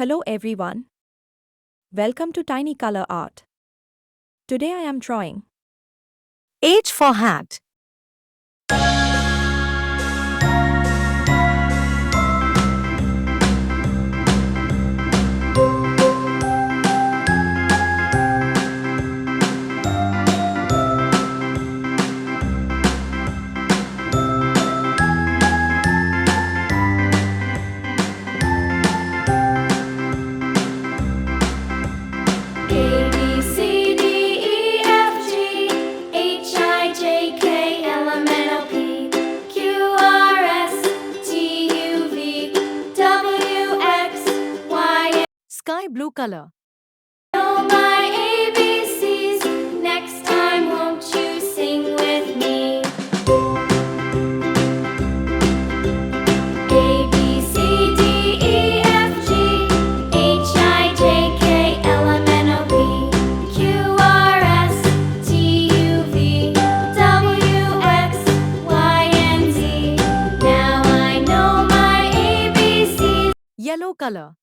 Hello everyone. Welcome to Tiny Color Art. Today I am drawing H for hat. A B C D E F G H I J K L M N O P Q R S T U V W X Y. Sky blue color. Know my ABCs. Next time, won't you sing with me? A B C D E F G H I J K L M N O P Q R S T U V W X Y and Z. Now I know my ABCs. Yellow color.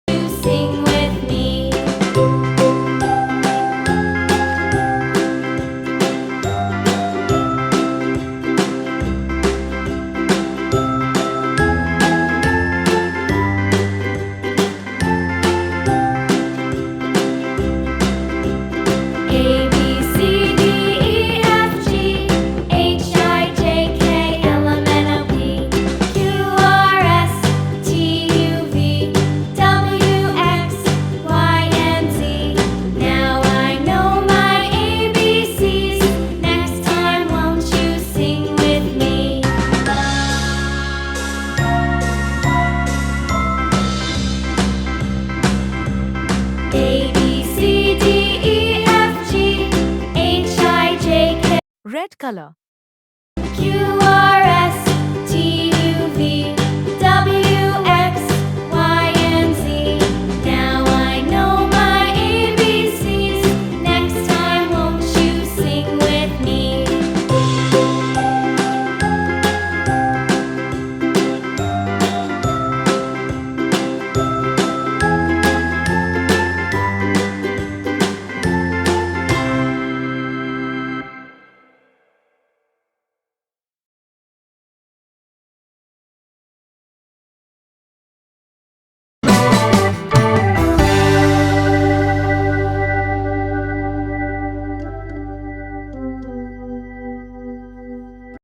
You sing with me. A B C D E F G H I J K L M N O P Q R S T U V W X Y and Z. Now I know my ABCs. Next time, won't you sing with me? A B C D E F G H I J K Red color. Q R S T U V